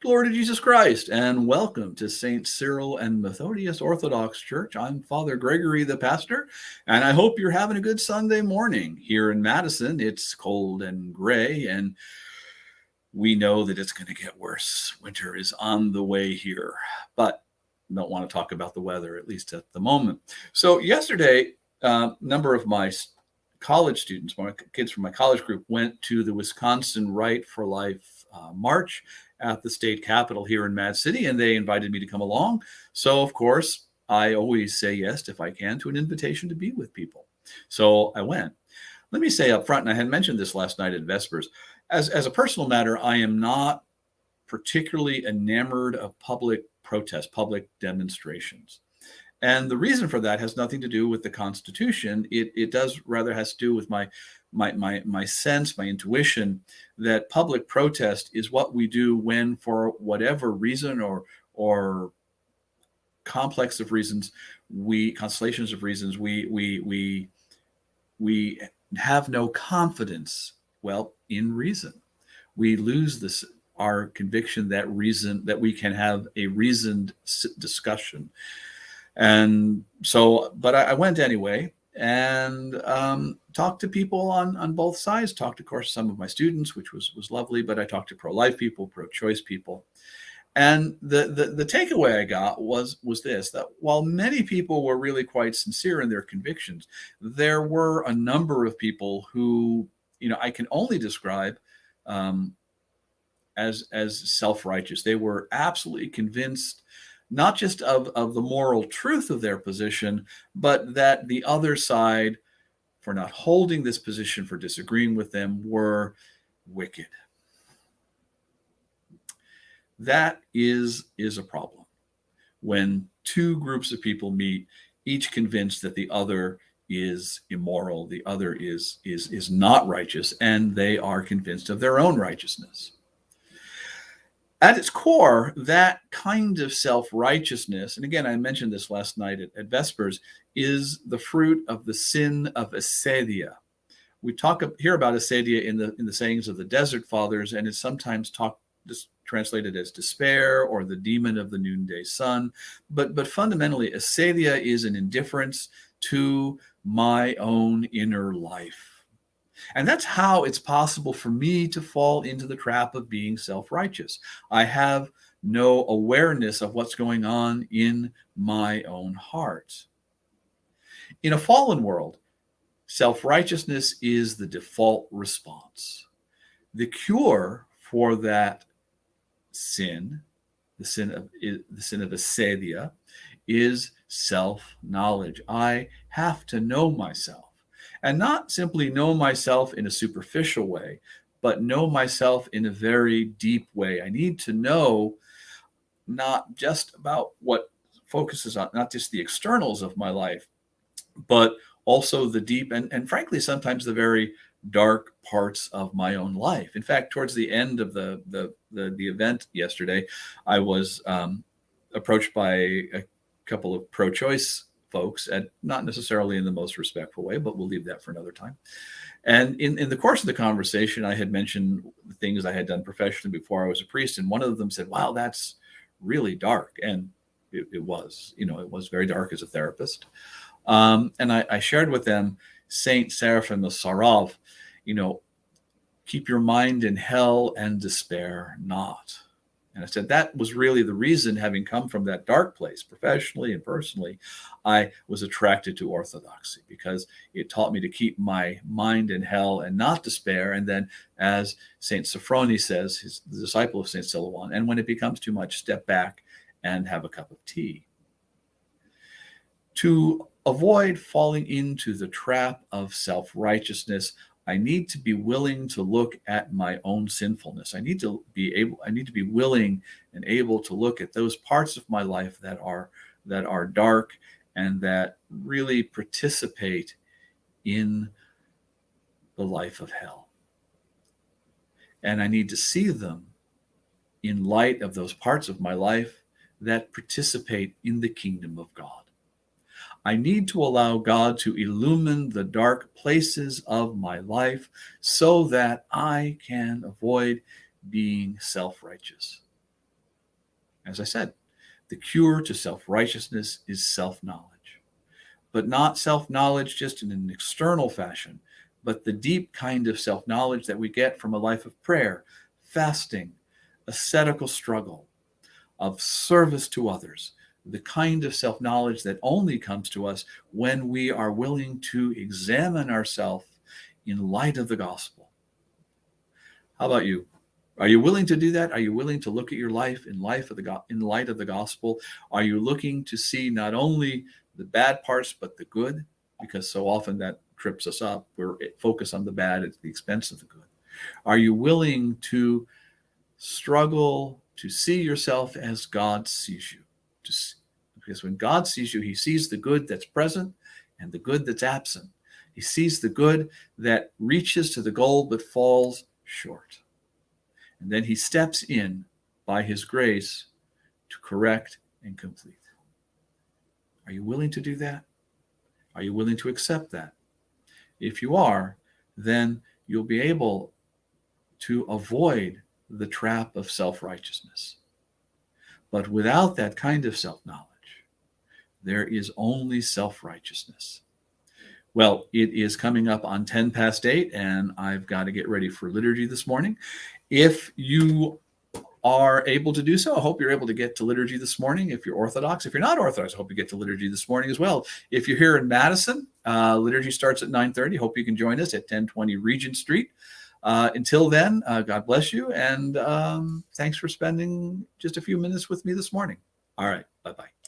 Glory to Jesus Christ, and welcome to St. Cyril and Methodius Orthodox Church. I'm Father Gregory, the pastor, and I hope you're having a good Sunday morning. Here in Madison, it's cold and gray, and we know that it's going to get worse. Winter is on the way here, but don't want to talk about the weather, at least at the moment. So yesterday, a number of my college students, my kids from my college group, went to the Wisconsin Right for Life march at the state capitol here in Mad City, and they invited me to come along. So, of course, I always say yes, if I can, to an invitation to be with people. So I went. Let me say up front, and I had mentioned this last night at Vespers, as a personal matter, I am not particularly enamored of public protests, public demonstrations. And the reason for that has nothing to do with the Constitution. It does rather has to do with my sense, my intuition that public protest is what we do when, for whatever reason or complex of reasons, constellations of reasons, we have no confidence, in reason. We lose our conviction that we can have a reasoned discussion. And so, but I went anyway and talked to people on both sides. Talked, of course, some of my students, which was lovely, but I talked to pro-life people, pro-choice people. And the takeaway I got was this, that while many people were really quite sincere in their convictions, there were a number of people who, I can only describe as self-righteous. They were absolutely convinced not just of the moral truth of their position, but that the other side, for not holding this position, for disagreeing with them, were wicked. That is a problem. When two groups of people meet, each convinced that the other is immoral, the other is not righteous, and they are convinced of their own righteousness. At its core, that kind of self-righteousness, and again, I mentioned this last night at Vespers, is the fruit of the sin of acedia. We hear about acedia in the sayings of the Desert Fathers, and it's sometimes translated as despair or the demon of the noonday sun. But fundamentally, acedia is an indifference to my own inner life. And that's how it's possible for me to fall into the trap of being self-righteous. I have no awareness of what's going on in my own heart. In a fallen world, self-righteousness is the default response. The cure for that sin, the sin of acedia, is self-knowledge. I have to know myself. And not simply know myself in a superficial way, but know myself in a very deep way. I need to know not just about what focuses on, not just the externals of my life, but also the deep and frankly, sometimes the very dark parts of my own life. In fact, towards the end of the event yesterday, I was approached by a couple of pro-choice folks, and not necessarily in the most respectful way, but we'll leave that for another time. And in the course of the conversation, I had mentioned the things I had done professionally before I was a priest, and one of them said, "Wow, that's really dark." And it was, it was very dark as a therapist. And I shared with them Saint Seraphim of Sarov, keep your mind in hell and despair not. And I said, that was really the reason, having come from that dark place, professionally and personally, I was attracted to Orthodoxy, because it taught me to keep my mind in hell and not despair. And then, as St. Sophrony says, the disciple of St. Silouan, and when it becomes too much, step back and have a cup of tea. To avoid falling into the trap of self-righteousness, I need to be willing to look at my own sinfulness. I need to be willing and able to look at those parts of my life that are dark and that really participate in the life of hell. And I need to see them in light of those parts of my life that participate in the kingdom of God. I need to allow God to illumine the dark places of my life so that I can avoid being self-righteous. As I said, the cure to self-righteousness is self-knowledge, but not self-knowledge just in an external fashion, but the deep kind of self-knowledge that we get from a life of prayer, fasting, ascetical struggle, of service to others, the kind of self-knowledge that only comes to us when we are willing to examine ourselves in light of the gospel. How about you? Are you willing to do that? Are you willing to look at your life in light of the gospel? Are you looking to see not only the bad parts, but the good? Because so often that trips us up. We're focused on the bad at the expense of the good. Are you willing to struggle to see yourself as God sees you? Because when God sees you, he sees the good that's present and the good that's absent. He sees the good that reaches to the goal but falls short. And then he steps in by his grace to correct and complete. Are you willing to do that? Are you willing to accept that? If you are, then you'll be able to avoid the trap of self-righteousness. But without that kind of self-knowledge, there is only self-righteousness. Well, it is coming up on 10 past 8, and I've got to get ready for liturgy this morning. If you are able to do so, I hope you're able to get to liturgy this morning. If you're Orthodox, if you're not Orthodox, I hope you get to liturgy this morning as well. If you're here in Madison, liturgy starts at 9:30. Hope you can join us at 1020 Regent Street. Until then, God bless you, and thanks for spending just a few minutes with me this morning. All right, bye-bye.